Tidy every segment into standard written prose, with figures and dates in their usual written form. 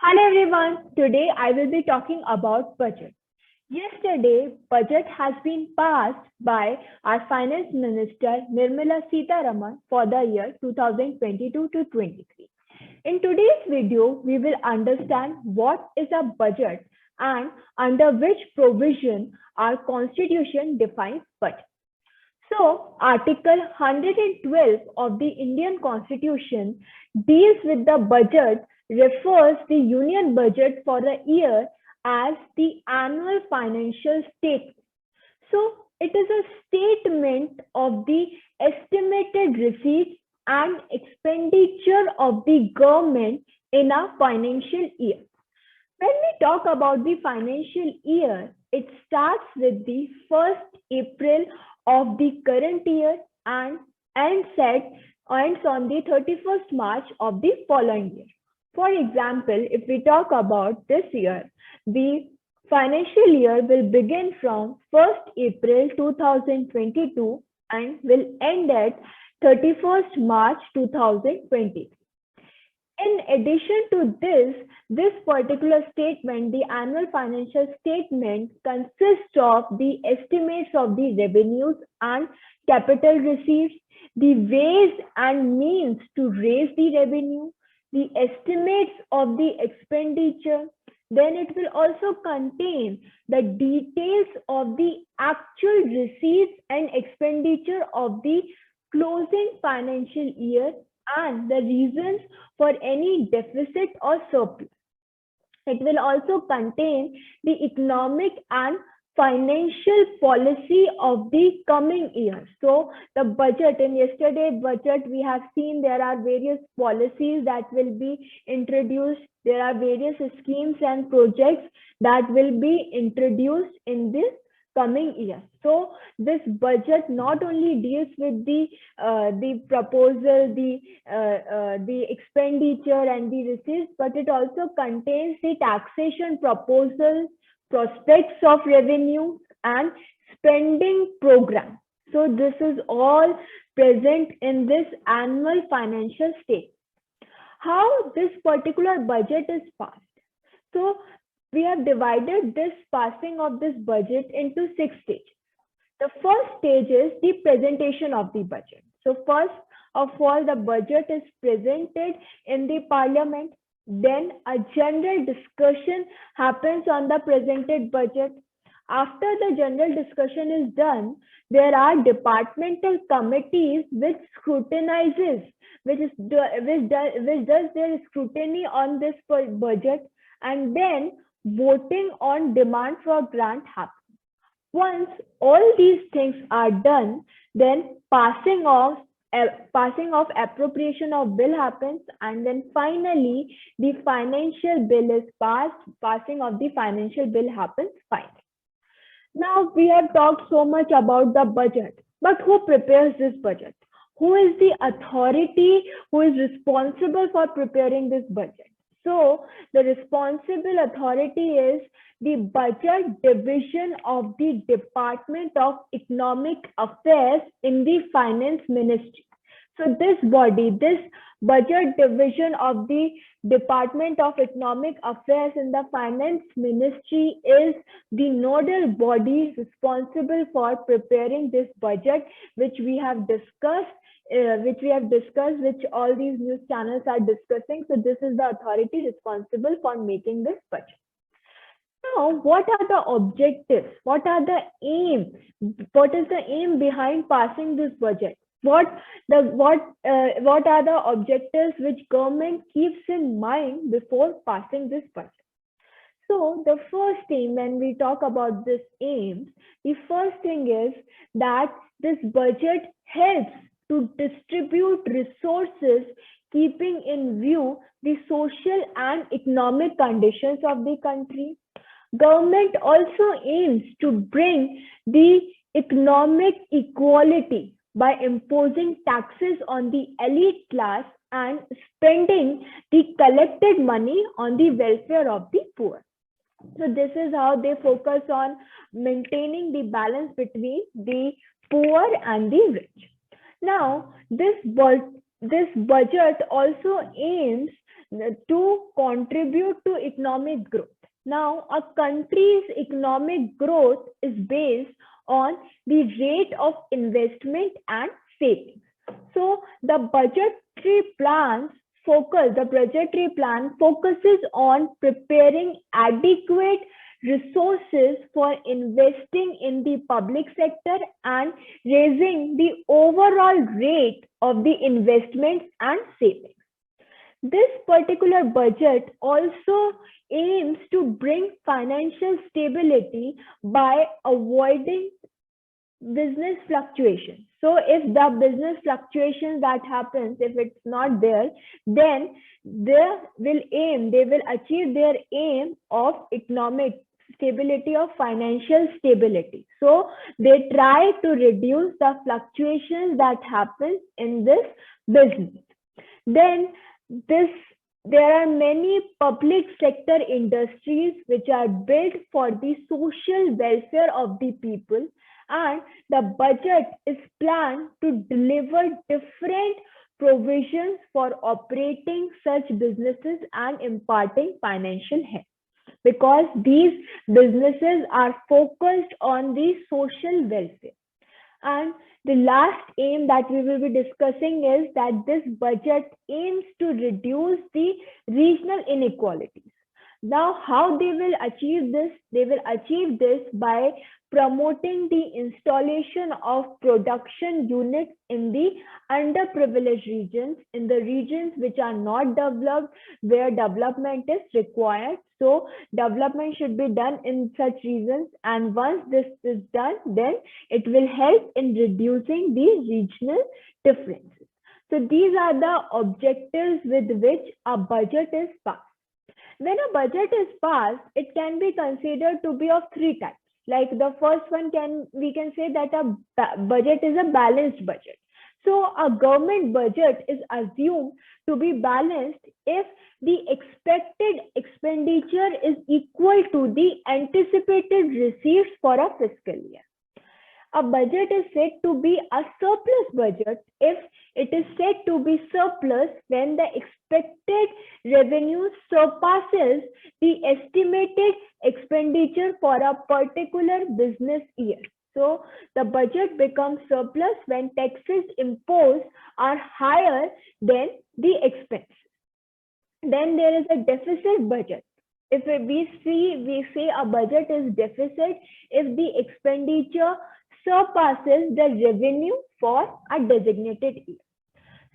Hello everyone. Today I will be talking about budget. Yesterday, budget has been passed by our Finance Minister Nirmala Sitharaman for the year 2022 to 23. In today's video, we will understand what is a budget and under which provision our constitution defines budget. So, Article 112 of the Indian Constitution deals with the budget, refers the union budget for the year as the annual financial statement. So, it is a statement of the estimated receipts and expenditure of the government in a financial year. When we talk about the financial year, it starts with the 1st April of the current year and ends on the 31st March of the following year. For example, if we talk about this year, the financial year will begin from 1st April 2022 and will end at 31st March 2023. In addition to this particular statement, the annual financial statement consists of the estimates of the revenues and capital receipts, the ways and means to raise the revenue, the estimates of the expenditure. Then it will also contain the details of the actual receipts and expenditure of the closing financial year and the reasons for any deficit or surplus. It will also contain the economic and financial policy of the coming year. So the budget, in yesterday's budget, we have seen there are various policies that will be introduced. There are various schemes and projects that will be introduced in this coming year. So this budget not only deals with the proposal, the expenditure and the receipts, but it also contains the taxation proposals, prospects of revenue and spending program. So this is all present in this annual financial statement. How this particular budget is passed? So we have divided this passing of this budget into 6 stages. The first stage is the presentation of the budget. So first of all, the budget is presented in the parliament. Then a general discussion happens on the presented budget. After the general discussion is done, there are departmental committees which scrutinizes, which does their scrutiny on this budget, and then voting on demand for grant happens. Once all these things are done, then passing of appropriation of bill happens, and then finally the financial bill is passed. Passing of the financial bill happens finally. Now we have talked so much about the budget, but who prepares this budget? Who is the authority who is responsible for preparing this budget? So the responsible authority is the budget division of the Department of Economic Affairs in the Finance Ministry. So this body, this budget division of the Department of Economic Affairs in the Finance Ministry is the nodal body responsible for preparing this budget, which we have discussed, which all these news channels are discussing. So this is the authority responsible for making this budget. Now, what are the objectives? What are the aim? What is the aim behind passing this budget? What are the objectives which government keeps in mind before passing this budget? So the first thing, when we talk about this aims, the first thing is that this budget helps to distribute resources keeping in view the social and economic conditions of the country. Government also aims to bring the economic equality by imposing taxes on the elite class and spending the collected money on the welfare of the poor. So this is how they focus on maintaining the balance between the poor and the rich. Now, this budget also aims to contribute to economic growth. Now, a country's economic growth is based on the rate of investment and savings. So the budgetary plan focuses on preparing adequate resources for investing in the public sector and raising the overall rate of the investments and savings. This particular budget also aims to bring financial stability by avoiding business fluctuations. So if the business fluctuations that happens, if it's not there, then they will achieve their aim of economic stability or financial stability. So they try to reduce the fluctuations that happen in this business. Then there are many public sector industries which are built for the social welfare of the people, and the budget is planned to deliver different provisions for operating such businesses and imparting financial help, because these businesses are focused on the social welfare. And the last aim that we will be discussing is that this budget aims to reduce the regional inequalities. Now, how they will achieve this? They will achieve this by promoting the installation of production units in the underprivileged regions, in the regions which are not developed, where development is required. So development should be done in such regions, and once this is done, then it will help in reducing the regional differences. So these are the objectives with which a budget is passed. When a budget is passed, it can be considered to be of three types. Like the first one, we can say that a budget is a balanced budget. So a government budget is assumed to be balanced if the expected expenditure is equal to the anticipated receipts for a fiscal year. A budget is said to be a surplus budget if it is said to be surplus when the expected revenue surpasses the estimated expenditure for a particular business year. So the budget becomes surplus when taxes imposed are higher than the expenses. Then there is a deficit budget. If we say a budget is deficit if the expenditure surpasses the revenue for a designated year.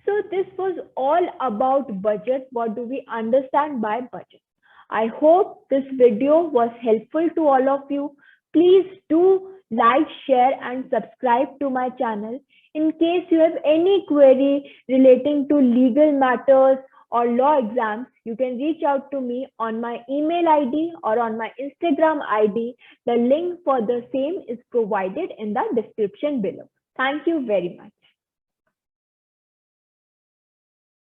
So this was all about budget. What do we understand by budget? I hope this video was helpful to all of you. Please do like, share, and subscribe to my channel. In case you have any query relating to legal matters or law exams, you can reach out to me on my email ID or on my Instagram ID. The link for the same is provided in the description below. Thank you very much.